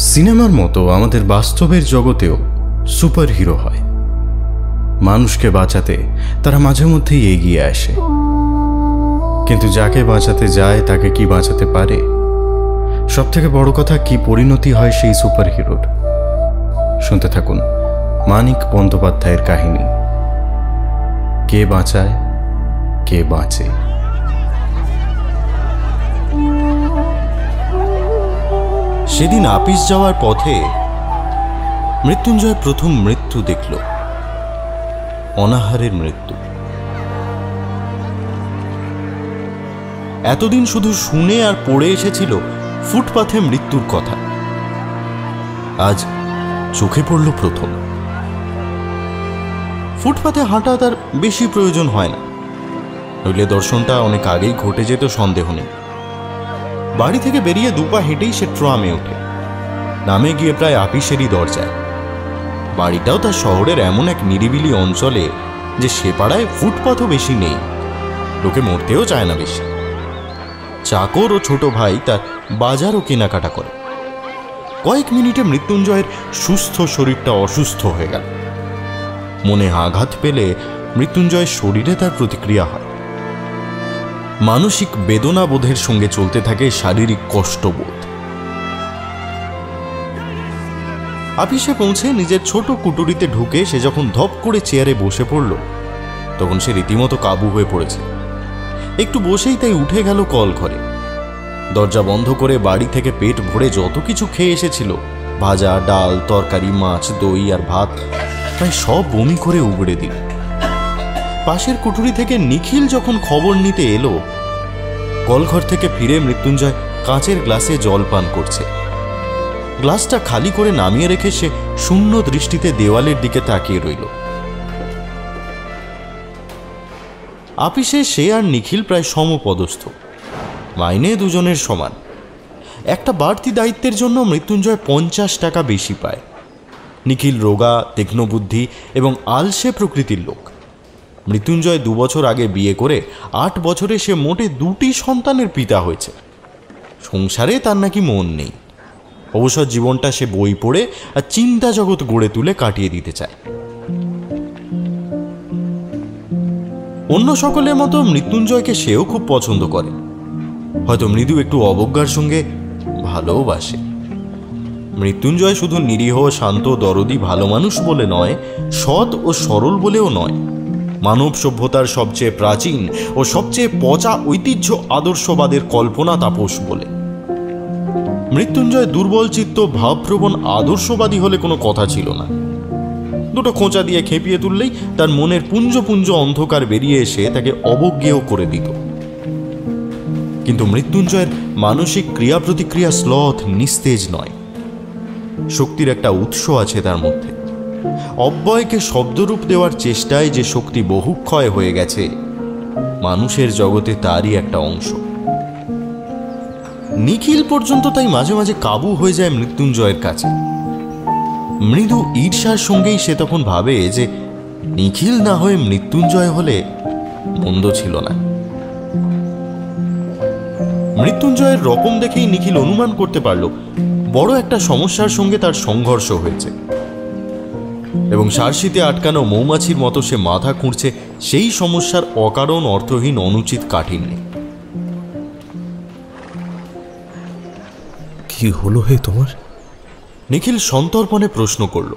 সিনেমার মতো আমাদের বাস্তবের জগতেও সুপার হিরো হয়। মানুষকে বাঁচাতে তারা মাঝে মধ্যেই এগিয়ে আসে, কিন্তু যাকে বাঁচাতে যায় তাকে কি বাঁচাতে পারে? সবথেকে বড় কথা, কি পরিণতি হয় সেই সুপার হিরোর। শুনতে থাকুন মানিক বন্দ্যোপাধ্যায়ের কাহিনী, কে বাঁচায় কে বাঁচে। সেদিন আপিস যাওয়ার পথে মৃত্যুঞ্জয় প্রথম মৃত্যু দেখল, অনাহারের মৃত্যু। এতদিন শুধু শুনে আর পড়ে এসেছিল ফুটপাথে মৃত্যুর কথা, আজ চোখে পড়ল প্রথম। ফুটপাথে হাঁটা তার বেশি প্রয়োজন হয় না, নইলে দর্শনটা অনেক আগেই ঘটে যেত সন্দেহ নেই। বাড়ি থেকে বেরিয়ে দুপা হেঁটেই সে ট্রামে ওঠে, নামে গিয়ে প্রায় আপিসেরই দরজায়। বাড়িটাও তার শহরের এমন এক নিরিবিলি অঞ্চলে যে সে পাড়ায় ফুটপাথও বেশি নেই, লোকে মরতেও চায় না বেশি। চাকর ও ছোট ভাই তার বাজারও কেনাকাটা করে। কয়েক মিনিটে মৃত্যুঞ্জয়ের সুস্থ শরীরটা অসুস্থ হয়ে গেল। মনে আঘাত পেলে মৃত্যুঞ্জয়ের শরীরে তার প্রতিক্রিয়া হয়। মানসিক বেদনা বোধের সঙ্গে চলতে থাকে শারীরিক কষ্টবোধ। আপিসে পৌঁছে নিজের ছোট কুটুরিতে ঢুকে সে যখন ধপ করে চেয়ারে বসে পড়ল, তখন সে রীতিমতো কাবু হয়ে পড়েছে। একটু বসেই তাই উঠে গেল কল ঘরে। দরজা বন্ধ করে বাড়ি থেকে পেট ভরে যত কিছু খেয়ে এসেছিল, ভাজা, ডাল, তরকারি, মাছ, দই আর ভাত, প্রায় সব বমি করে উগড়ে দিল। পাশের কুঠুরি থেকে নিখিল যখন খবর নিতে এলো, কলঘর থেকে ফিরে মৃত্যুঞ্জয় কাঁচের গ্লাসে জল পান করছে। গ্লাসটা খালি করে নামিয়ে রেখে সে শূন্য দৃষ্টিতে দেওয়ালের দিকে তাকিয়ে রইল। আপিসে সে আর নিখিল প্রায় সমপদস্থ, মাইনে দুজনের সমান। একটা বাড়তি দায়িত্বের জন্য মৃত্যুঞ্জয় 50 টাকা বেশি পায়। নিখিল রোগা, তীক্ষ্ণবুদ্ধি এবং আলসে প্রকৃতির লোক। মৃত্যুঞ্জয় 2 বছর আগে বিয়ে করে 8 বছরে সে মোটে 2টি সন্তানের পিতা হয়েছে। সংসারে তার নাকি মন নেই। অবসর জীবনটা সে বই পড়ে আর চিন্তা জগৎ গড়ে তুলে কাটিয়ে দিতে চায়। অন্য সকলের মতো মৃত্যুঞ্জয়কে সেও খুব পছন্দ করে, হয়তো মৃদু একটু অবজ্ঞার সঙ্গে ভালোবাসে। মৃত্যুঞ্জয় শুধু নিরীহ, শান্ত, দরদি, ভালো মানুষ বলে নয়, সৎ ও সরল বলেও নয়, মানব সভ্যতার সবচেয়ে প্রাচীন ও সবচেয়ে পচা ঐতিহ্য আদর্শবাদের কল্পনা তাপস বলে। মৃত্যুঞ্জয় দুর্বল চিত্ত, ভাবপ্রবণ আদর্শবাদী হলে কোনো কথা ছিল না। দুটো খোঁচা দিয়ে খেপিয়ে তুললেই তার মনের পুঞ্জ পুঞ্জ অন্ধকার বেরিয়ে এসে তাকে অবজ্ঞেয় করে দিত। কিন্তু মৃত্যুঞ্জয়ের মানসিক ক্রিয়া প্রতিক্রিয়া শ্লথ, নিস্তেজ নয়। শক্তির একটা উৎস আছে তার মধ্যে। অব্যয়কে শব্দরূপ দেওয়ার চেষ্টায় যে শক্তি বহুক্ষয় হয়ে গেছে, মানুষের জগতে তারই একটা অংশ। নিখিল পর্যন্ত তাই মাঝে মাঝে কাবু হয়ে যায় মৃত্যুঞ্জয়ের কাছে। মৃদু ঈর্ষার সঙ্গেই সে তখন ভাবে যে নিখিল না হয়ে মৃত্যুঞ্জয় হলে মন্দ ছিল না। মৃত্যুঞ্জয়ের রকম দেখেই নিখিল অনুমান করতে পারল বড় একটা সমস্যার সঙ্গে তার সংঘর্ষ হয়েছে, এবং সারশিতে আটকানো মৌমাছির মতো সে মাথা খুঁড়ছে সেই সমস্যার অকারণ, অর্থহীন, অনুচিত কাঠিন্যে। কি হলো হে তোমার? নিখিল সন্তর্পণে প্রশ্ন করল।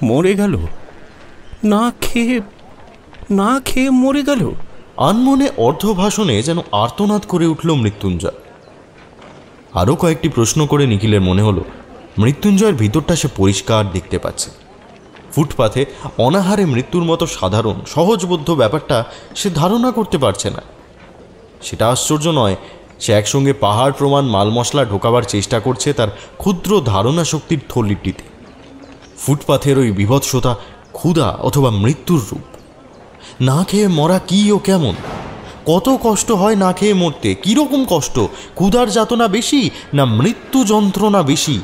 মরে গেল? না খেয়ে মরে গেল? আনমনে অর্ধভাষণে যেন আর্তনাদ করে উঠল মৃত্যুঞ্জয়। আরও কয়েকটি প্রশ্ন করে নিখিলের মনে হলো মৃত্যুঞ্জয়ের ভিতরটা সে পরিষ্কার দেখতে পাচ্ছে। ফুটপাথে অনাহারে মৃত্যুর মতো সাধারণ, সহজবোধ্য ব্যাপারটা সে ধারণা করতে পারছে না। সেটা আশ্চর্য নয়, সে একসঙ্গে পাহাড় প্রমাণ মাল মশলা ঢোকাবার চেষ্টা করছে তার ক্ষুদ্র ধারণা শক্তির থলিটিতে। ফুটপাথের ওই বিভৎসতা ক্ষুধা অথবা মৃত্যুর রূপ। না খেয়ে মরা কি ও কেমন? কত কষ্ট হয় না খেয়ে মরতে? কিরকম কষ্ট? ক্ষুধার যাতনা বেশি না মৃত্যু যন্ত্রণা বেশি?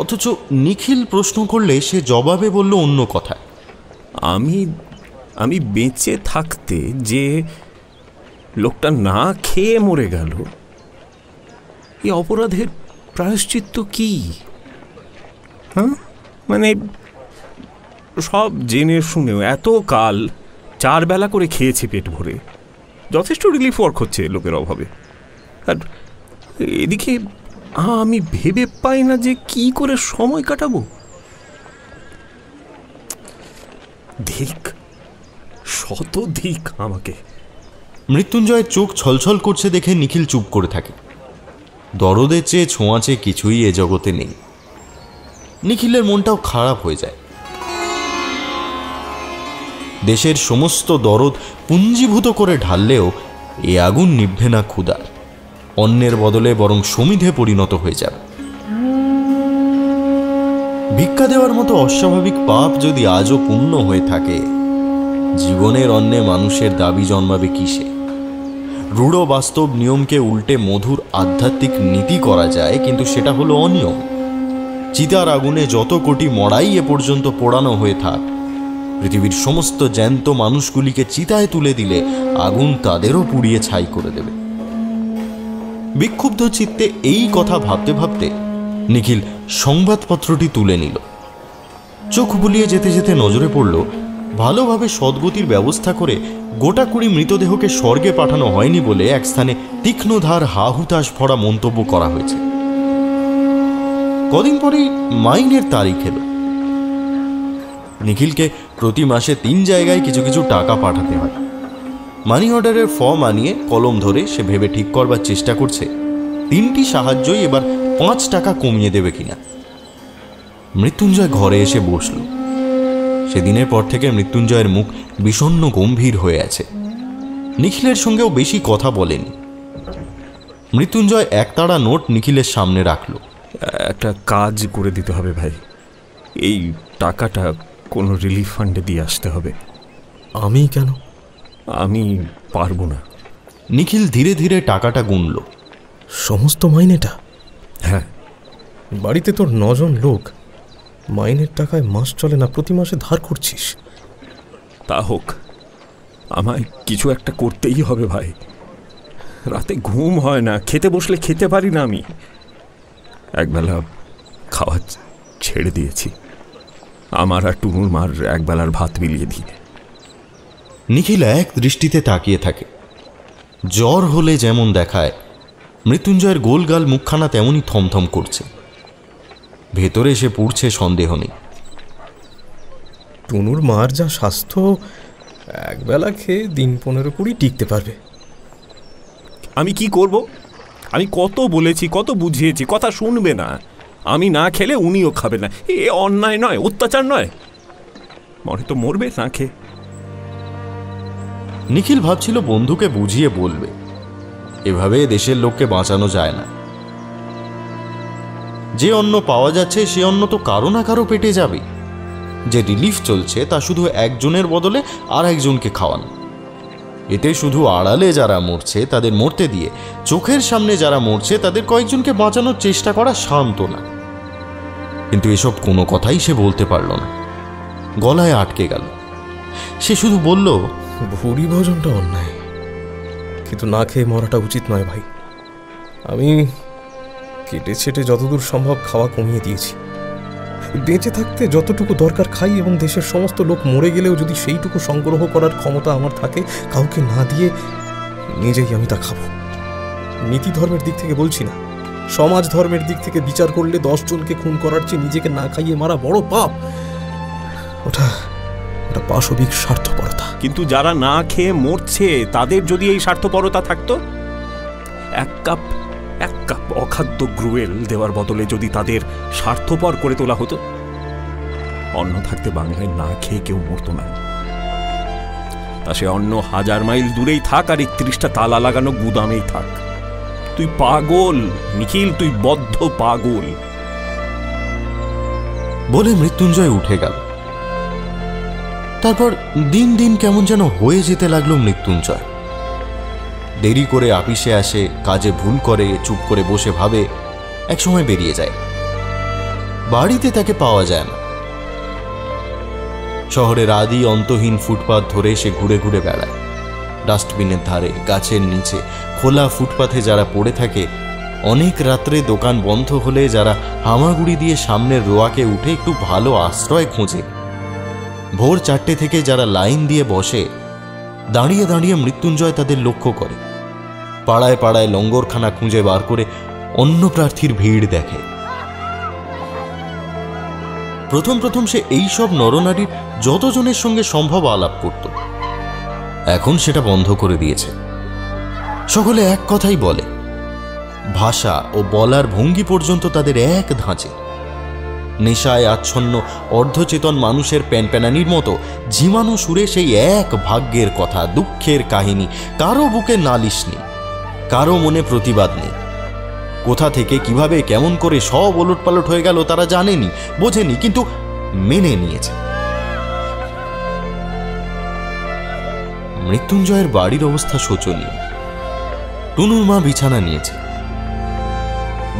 অথচ নিখিল প্রশ্ন করলে সে জবাবে বলল অন্য কথা। আমি বেঁচে থাকতে যে লোকটা না খেয়ে মরে গেল, এই অপরাধের প্রায়শ্চিত্ত কি? হ্যাঁ, মানে সব জেনে শুনেও এত কাল 4 বেলা করে খেয়েছে পেট ভরে, যথেষ্ট রিলিফ ওয়ার্ক হচ্ছে লোকের অভাবে। আর এদিকে আমি ভেবে পাই না যে কি করে সময় কাটাবো। দিক, শত দিক আমাকে। মৃত্যুঞ্জয়ের চোখ ছলছল করছে দেখে নিখিল চুপ করে থাকে। দরদের চেয়ে ছোঁয়াচে কিছুই এ জগতে নেই। নিখিলের মনটাও খারাপ হয়ে যায়। দেশের সমস্ত দরদ পুঞ্জীভূত করে ঢাললেও এ আগুন নিভবে না ক্ষুধার, অন্যের বদলে বরং সমিধে পরিণত হয়ে যাবে। ভিক্ষা দেওয়ার মতো অস্বাভাবিক পাপ যদি আজও পূর্ণ হয়ে থাকে, জীবনের অন্যে মানুষের দাবি জন্মাবে কিসে? রূঢ় বাস্তব নিয়মকে উল্টে মধুর আধ্যাত্মিক নীতি করা যায়, কিন্তু সেটা হলো অনিয়ম। চিতার আগুনে যত কোটি মড়াই এ পর্যন্ত পোড়ানো হয়ে থাক, পৃথিবীর সমস্ত জ্যান্ত মানুষগুলিকে চিতায় তুলে দিলে আগুন তাদেরও পুড়িয়ে ছাই করে দেবে। বিক্ষুব্ধ চিত্তে এই কথা ভাবতে ভাবতে নিখিল সংবাদপত্রটি তুলে নিল। চোখ বুলিয়ে যেতে যেতে নজরে পড়ল ভালোভাবে সদ্গতির ব্যবস্থা করে গোটা 20 মৃতদেহকে স্বর্গে পাঠানো হয়নি বলে এক স্থানে তীক্ষ্ণধার হাহুতাশ ভরা মন্তব্য করা হয়েছে। কদিন পরেই মাইনের তারিখ এলো। নিখিলকে প্রতি মাসে 3 জায়গায় কিছু কিছু টাকা পাঠাতে হয়। মানি অর্ডারের ফর্ম আনিয়ে কলম ধরে সে ভেবে ঠিক করবার চেষ্টা করছে 3টি সাহায্যই এবার 5 টাকা কমিয়ে দেবে কিনা। মৃত্যুঞ্জয় ঘরে এসে বসল। সেদিনের পর থেকে মৃত্যুঞ্জয়ের মুখ বিষণ্ণ গম্ভীর হয়ে আছে। নিখিলের সঙ্গেও বেশি কথা বলেনি। মৃত্যুঞ্জয় একতাড়া নোট নিখিলের সামনে রাখল। একটা কাজ করে দিতে হবে ভাই, এই টাকাটা কোনো রিলিফ ফান্ডে দিয়ে আসতে হবে। আমি কেন? আমি পারবো না। নিখিল ধীরে ধীরে টাকাটা গুনল। সমস্ত মাইনেটা? হ্যাঁ। বাড়িতে তোর 9 জন লোক, মাইনের টাকায় মাস চলে না, প্রতি মাসে ধার করছিস। তা হোক, আমায় কিছু একটা করতেই হবে ভাই। রাতে ঘুম হয় না, খেতে বসলে খেতে পারি না। আমি একবেলা খাওয়া ছেড়ে দিয়েছি। আমার আর টুনুর মার একবেলার ভাত মিলিয়ে দিয়ে। নিখিল এক দৃষ্টিতে তাকিয়ে থাকে। জ্বর হলে যেমন দেখায়, মৃত্যুঞ্জয়ের গোলগাল মুখখানা তেমনই থমথম করছে। ভেতরে এসে পুড়ছে সন্দেহ নেই। টুনুর মার যা স্বাস্থ্য, একবেলা খেয়ে দিন 15-20 টিকতে পারবে। আমি কি করব? আমি কত বলেছি, কত বুঝিয়েছি, কথা শুনবে না। আমি না খেলে উনিও খাবে না। এ অন্যায় নয়, অত্যাচার নয়। মরে তো মরবে না খেয়ে। নিখিল ভাবছিল বন্ধুকে বুঝিয়ে বলবে, এভাবে দেশের লোককে বাঁচানো যায় না। যে অন্ন পাওয়া যাচ্ছে সে অন্ন তো কারো না কারো পেটে যাবে। যে রিলিফ চলছে তা শুধু একজনের বদলে আর একজনকে খাওয়ানো। এতে শুধু আড়ালে যারা মরছে তাদের মরতে দিয়ে চোখের সামনে যারা মরছে তাদের কয়েকজনকে বাঁচানোর চেষ্টা করা সান্ত্বনা। কিন্তু এসব কোনো কথাই সে বলতে পারল না, গলায় আটকে গেল। সে শুধু বলল, ভুরি ভোজনটা অন্যায়, কিন্তু না খেয়ে মরাটা উচিত নয় ভাই। আমি কেটে ছেটে যতদূর সম্ভব খাওয়া কমিয়ে দিয়েছি। বেঁচে থাকতে যতটুকু দরকার খাই, এবং দেশের সমস্ত লোক মরে গেলেও যদি সেইটুকু সংগ্রহ করার ক্ষমতা আমার থাকে, কাউকে না দিয়ে নিজেই আমি তা খাবো। নীতি ধর্মের দিক থেকে বলছি না, সমাজ ধর্মের দিক থেকে বিচার করলে 10 জনকে খুন করার চেয়ে নিজেকে না খাইয়ে মারা বড় পাপ। ওটা পাশবিক স্বার্থপরতা। কিন্তু যারা না খেয়ে মরছে তাদের যদি এই স্বার্থপরতা থাকতো, এক কাপ অখাদ্য গ্রুয়েল দেওয়ার বদলে যদি তাদের স্বার্থপর করে তোলা হতো, অন্ন থাকতে বাংলায় না খেয়ে কেউ মরতো না। তা সে অন্য 1000 মাইল দূরেই থাক আর 31টা তালা লাগানো গুদামেই থাক। তুই পাগল নিখিল, তুই বদ্ধ পাগল। বলে মৃত্যুঞ্জয় উঠে গেল। তারপর দিন দিন কেমন যেন হয়ে যেতে লাগলো মৃত্যুঞ্জয়। দেরি করে আপিসে আসে, কাজে ভুল করে, চুপ করে বসে ভাবে, একসময় বেরিয়ে যায়। বাড়িতে তাকে পাওয়া যায় না। শহরের আদি অন্তহীন ফুটপাথ ধরে সে ঘুরে ঘুরে বেড়ায়। ডাস্টবিনের ধারে, গাছের নিচে, খোলা ফুটপাথে যারা পড়ে থাকে অনেক রাত্রে দোকান বন্ধ হলে যারা হামাগুড়ি দিয়ে সামনের রোয়াকে উঠে একটু ভালো আশ্রয় খোঁজে, ভোর 4টে থেকে যারা লাইন দিয়ে বসে, দাঁড়িয়ে দাঁড়িয়ে মৃত্যুঞ্জয় তাদের লক্ষ্য করে। পাড়ায় পাড়ায় লঙ্গরখানা খুঁজে বার করে অন্য প্রার্থীর ভিড় দেখে। প্রথম প্রথম সে এই সব নরনারীর যতজনের সঙ্গে সম্ভব আলাপ করত। এখন সেটা বন্ধ করে দিয়েছে। সকলে এক কথাই বলে, ভাষা ও বলার ভঙ্গি পর্যন্ত তাদের এক ধাঁচে। নেশায় আচ্ছন্ন অর্ধচেতন মানুষের প্যানপ্যানানির মতো ঝিমানো সুরে সেই এক ভাগ্যের কথা, দুঃখের কাহিনী। কারো বুকে নালিশ নেই, কারো মনে প্রতিবাদ নেই। কোথা থেকে কিভাবে কেমন করে সব ওলটপালট হয়ে গেল তারা জানেনি, বোঝেনি, কিন্তু মেনে নিয়েছে। মৃত্যুঞ্জয়ের বাড়ির অবস্থা শোচনীয়। টুনুর মা বিছানা নিয়েছে।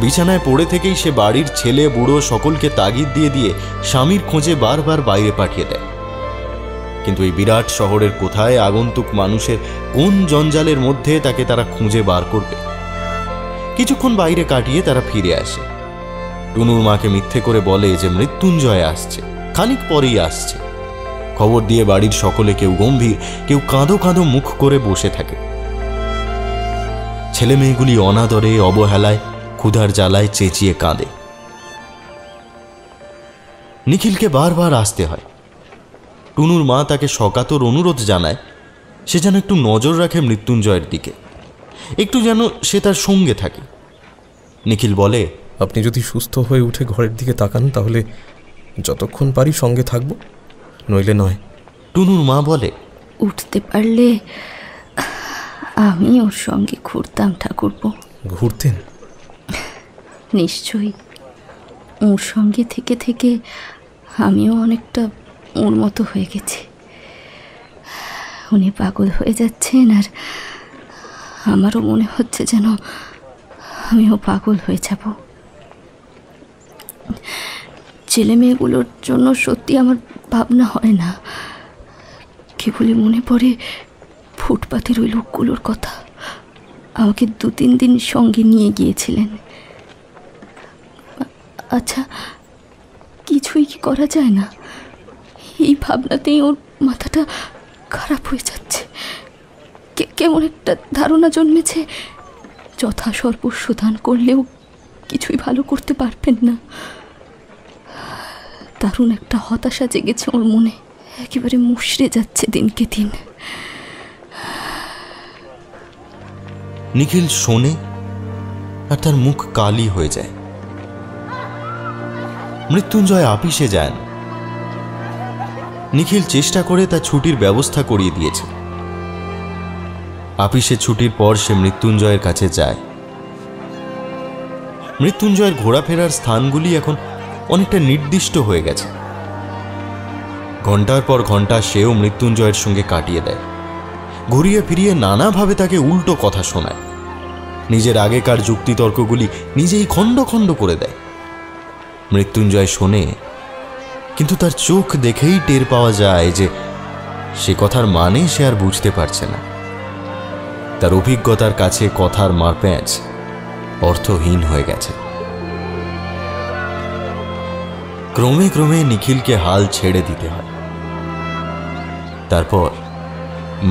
বিছানায় পড়ে থেকেই সে বাড়ির ছেলে বুড়ো সকলকে তাগিদ দিয়ে দিয়ে স্বামীর খোঁজে বারবার বাইরে পাঠিয়ে দেয়। কিন্তু এই বিরাট শহরের কোথায় আগন্তুক মানুষের কোন জঞ্জালের মধ্যে তাকে তারা খুঁজে বার করবে? কিছুক্ষণ বাইরে কাটিয়ে তারা ফিরে আসে। টুনুর মাকে মিথ্যে করে বলে যে মৃত্যুঞ্জয় আসছে, খানিক পরেই আসছে। খবর দিয়ে বাড়ির সকলে কেউ গম্ভীর, কেউ কাঁদো কাঁদো মুখ করে বসে থাকে। ছেলে মেয়েগুলি অনাদরে, অবহেলায়, ক্ষুধার জ্বালায় চেঁচিয়ে কাঁদে। নিখিলকে বারবার আসতে হয়। টুনুর মা তাকে সকাতর অনুরোধ জানায় সে যেন একটু নজর রাখে মৃত্যুঞ্জয়ের দিকে, একটু যেন সে তার সঙ্গে থাকে। নিখিল বলে, আপনি যদি সুস্থ হয়ে উঠে ঘরের দিকে তাকান তাহলে যতক্ষণ পারি সঙ্গে থাকব, নইলে নয়। টুনুর মা বলে, উঠতে পারলে আমি ওর সঙ্গে ঘুরতাম ঠাকুরপো। ঘুরতেন? নিশ্চয়ই। ওর সঙ্গে থেকে থেকে আমিও অনেকটা ওর মতো হয়ে গেছি। উনি পাগল হয়ে যাচ্ছেন আর আমারও মনে হচ্ছে যেন আমিও পাগল হয়ে যাব। ছেলে মেয়েগুলোর জন্য সত্যি আমার ভাবনা হয় না। কেবলই মনে পড়ে ফুটপাতের ওই লোকগুলোর কথা। আমাকে 2-3 দিন সঙ্গে নিয়ে গিয়েছিলেন। আচ্ছা, কিছুই কি করা যায় না? এই ভাবনাতেই ওর মাথাটা খারাপ হয়ে যাচ্ছে। কেমন একটা ধারণা জন্মেছে যথা সর্বস্ব দান করলেও কিছুই ভালো করতে পারবেন না। দারুণ একটা হতাশা জেগেছে ওর মনে। একেবারে মুষড়ে যাচ্ছে দিনকে দিন। নিখিল শোনে আর তার মুখ কালি হয়ে যায়। মৃত্যুঞ্জয় আপিসে যান। নিখিল চেষ্টা করে তার ছুটির ব্যবস্থা করিয়ে দিয়েছে। আপিসে ছুটির পর সে মৃত্যুঞ্জয়ের কাছে যায়। মৃত্যুঞ্জয়ের ঘোরাফেরার স্থানগুলি এখন অনেকটা নির্দিষ্ট হয়ে গেছে। ঘন্টার পর ঘন্টা সেও মৃত্যুঞ্জয়ের সঙ্গে কাটিয়ে দেয়। ঘুরিয়ে ফিরিয়ে নানাভাবে তাকে উল্টো কথা শোনায়। নিজের আগেকার যুক্তিতর্কগুলি নিজেই খণ্ড খণ্ড করে দেয়। মৃত্যুঞ্জয় শোনে, কিন্তু তার চোখ দেখেই টের পাওয়া যায় যে সে কথার মানে সে আর বুঝতে পারছে না। তার অভিজ্ঞতার কাছে কথার মারপ্যাঁচ অর্থহীন হয়ে গেছে। ক্রমে ক্রমে নিখিলকে হাল ছেড়ে দিতে হয়। তারপর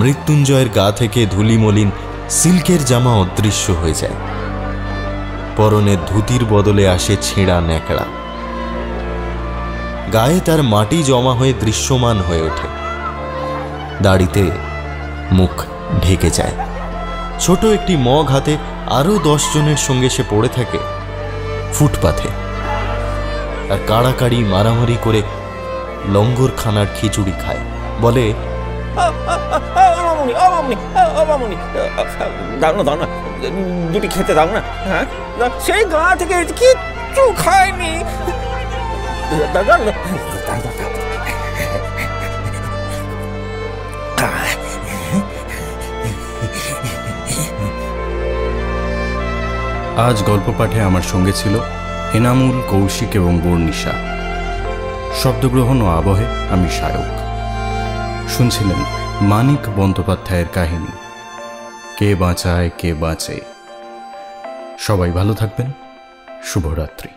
মৃত্যুঞ্জয়ের গা থেকে ধুলিমলিন সিল্কের জামা অদৃশ্য হয়ে যায়। পরনের ধুতির বদলে আসে ছেঁড়া ন্যাকড়া। গায়ে তার মাটি জমা হয়ে দৃশ্যমান হয়ে ওঠে। দাড়িতে মুখ ঢেকে যায়। ছোট একটি মগ হাতে আরো 10 জনের সঙ্গে সে পড়ে থাকে ফুটপাথে, আর কাড়াকাড়ি মারামারি করে লঙ্গরখানার খিচুড়ি খায়। বলে, দুটি খেতে দাও না। হ্যাঁ, সেই গা থেকে কিচ্ছু খায়নি। আজ গল্প পাঠে আমার সঙ্গে ছিল এনামুল, কৌশিক এবং বর্ণিশা। শব্দগ্রহণ ও আবহে আমি সায়ক। শুনছিলেন মানিক বন্দ্যোপাধ্যায়ের কাহিনী কে বাঁচায় কে বাঁচে। সবাই ভালো থাকবেন। শুভরাত্রি।